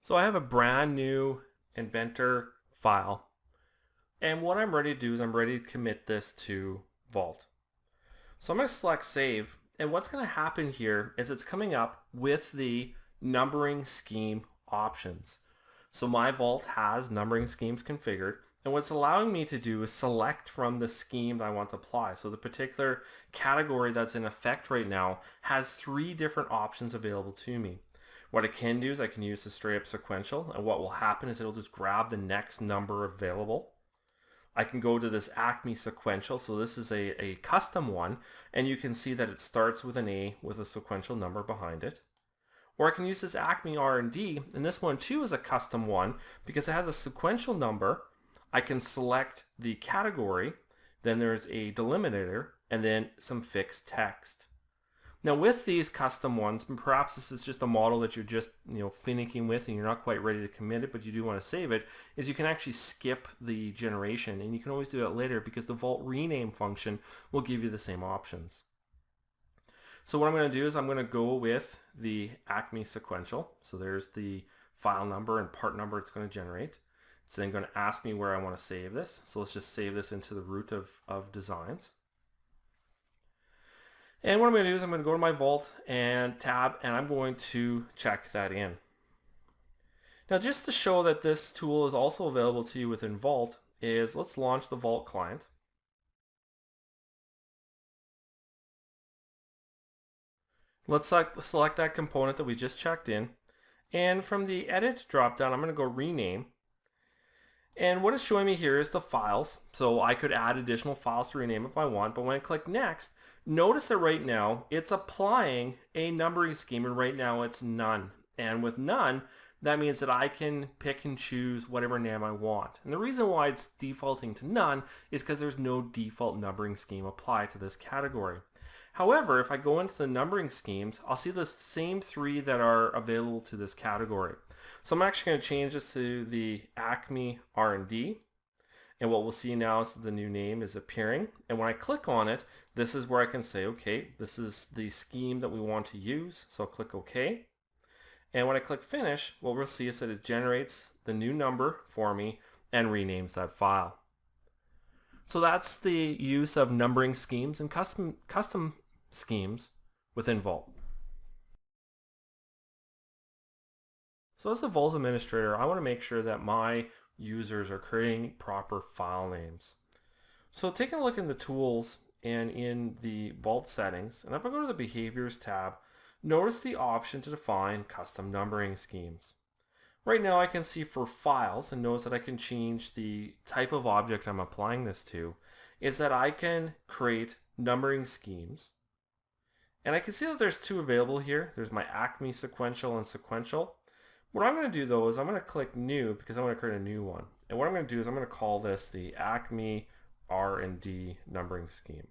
So I have a brand new Inventor file, and what I'm ready to do is I'm ready to commit this to Vault. So I'm going to select save, and what's going to happen here is it's coming up with the numbering scheme options. So my Vault has numbering schemes configured, and what's allowing me to do is select from the scheme that I want to apply. So the particular category that's in effect right now has 3 different options available to me. What I can do is I can use the straight up sequential, and what will happen is it'll just grab the next number available. I can go to this Acme sequential, so this is a custom one, and you can see that it starts with an A with a sequential number behind it. Or I can use this Acme R&D, and this one too is a custom one because it has a sequential number. I can select the category, then there's a delimiter, and then some fixed text. Now with these custom ones, perhaps this is just a model that you're just finicking with and you're not quite ready to commit it, but you do want to save it, is you can actually skip the generation, and you can always do that later because the Vault rename function will give you the same options. So what I'm going to do is I'm going to go with the Acme sequential. So there's the file number and part number it's going to generate. It's then going to ask me where I want to save this. So let's just save this into the root of designs. And what I'm going to do is I'm going to go to my Vault and tab, and I'm going to check that in. Now just to show that this tool is also available to you within Vault is let's launch the Vault client. Let's select that component that we just checked in, and from the edit drop down I'm going to go rename. And what it's showing me here is the files, so I could add additional files to rename if I want, but when I click next, notice that right now it's applying a numbering scheme, and right now it's none. And with none, that means that I can pick and choose whatever name I want. And the reason why it's defaulting to none is because there's no default numbering scheme applied to this category. However, if I go into the numbering schemes, I'll see the same 3 that are available to this category. So I'm actually going to change this to the Acme R&D. And what we'll see now is that the new name is appearing. And when I click on it, this is where I can say, okay, this is the scheme that we want to use. So I'll click OK. And when I click finish, what we'll see is that it generates the new number for me and renames that file. So that's the use of numbering schemes and custom schemes within Vault. So as a Vault administrator, I want to make sure that my users are creating proper file names. So taking a look in the tools and in the Vault settings, and if I go to the behaviors tab, notice the option to define custom numbering schemes. Right now I can see for files, and notice that I can change the type of object I'm applying this to, is that I can create numbering schemes. And I can see that there's 2 available here. There's my Acme sequential and sequential. What I'm going to do though is I'm going to click new because I want to create a new one. And what I'm going to do is I'm going to call this the Acme R&D numbering scheme.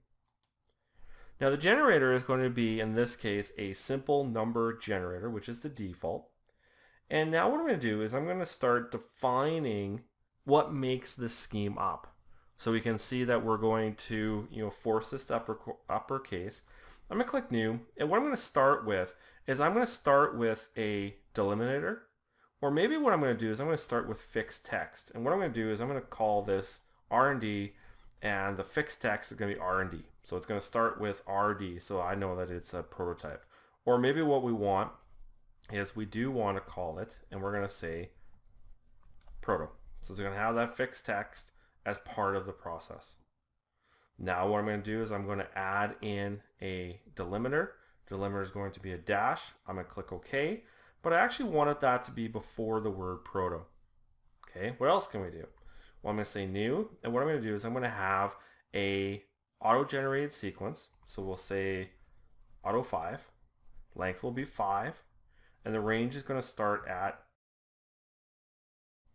Now the generator is going to be, in this case, a simple number generator, which is the default. And now what I'm going to do is I'm going to start defining what makes this scheme up. So we can see that we're going to force this to uppercase. I'm going to click new, and what I'm going to start with is I'm going to start with a delimiter, or maybe what I'm going to do is I'm going to start with fixed text. And what I'm going to do is I'm going to call this R&D, and the fixed text is going to be R&D. So it's going to start with RD, so I know that it's a prototype. Or maybe what we want is we do want to call it, and we're going to say proto. So it's going to have that fixed text as part of the process. Now what I'm going to do is I'm going to add in a delimiter. Delimiter is going to be a dash. I'm going to click OK, but I actually wanted that to be before the word proto. Okay, what else can we do? Well, I'm going to say new, and what I'm going to do is I'm going to have a auto-generated sequence. So we'll say auto 5, length will be 5, and the range is going to start at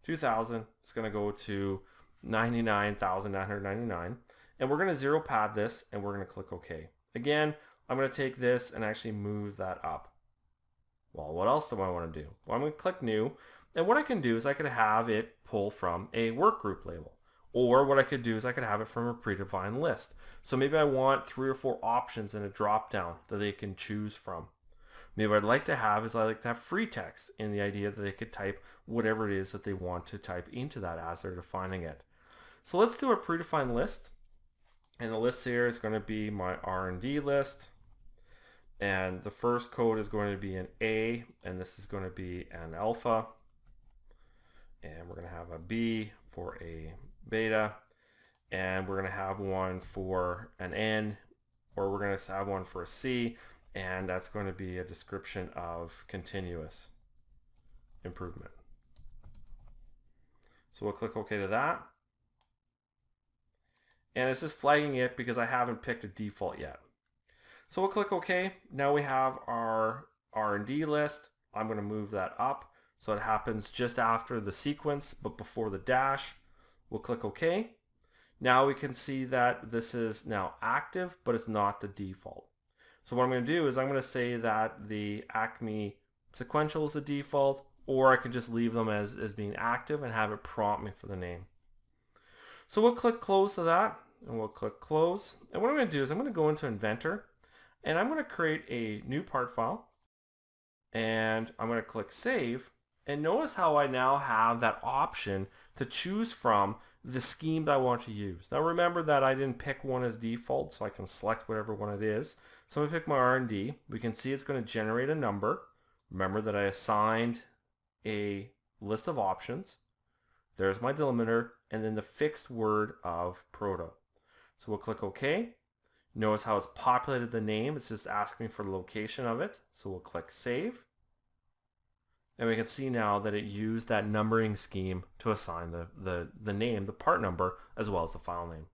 2000. It's going to go to 99,999, and we're going to 0 pad this, and we're going to click OK. Again, I'm going to take this and actually move that up. Well, what else do I want to do? Well, I'm going to click new, and what I can do is I could have it pull from a workgroup label. Or what I could do is I could have it from a predefined list. So maybe I want 3 or 4 options in a drop down that they can choose from. Maybe what I'd like to have is I like to have free text in the idea that they could type whatever it is that they want to type into that as they're defining it. So let's do a predefined list. And the list here is going to be my R&D list. And the first code is going to be an A, and this is going to be an alpha. And we're going to have a B for a beta. And we're going to have one for an N, or we're going to have one for a C. And that's going to be a description of continuous improvement. So we'll click OK to that. And it's just flagging it because I haven't picked a default yet. So we'll click OK. Now we have our R&D list. I'm going to move that up so it happens just after the sequence but before the dash. We'll click OK. Now we can see that this is now active, but it's not the default. So what I'm going to do is I'm going to say that the Acme sequential is the default, or I can just leave them as being active and have it prompt me for the name. So we'll click close to that, and we'll click close. And what I'm going to do is I'm going to go into Inventor, and I'm going to create a new part file, and I'm going to click save. And notice how I now have that option to choose from the scheme that I want to use. Now remember that I didn't pick one as default, so I can select whatever one it is. So I'm going to pick my R&D. We can see it's going to generate a number. Remember that I assigned a list of options. There's my delimiter, and then the fixed word of proto. So we'll click OK. Notice how it's populated the name. It's just asking for the location of it. So we'll click save. And we can see now that it used that numbering scheme to assign the name, the part number, as well as the file name.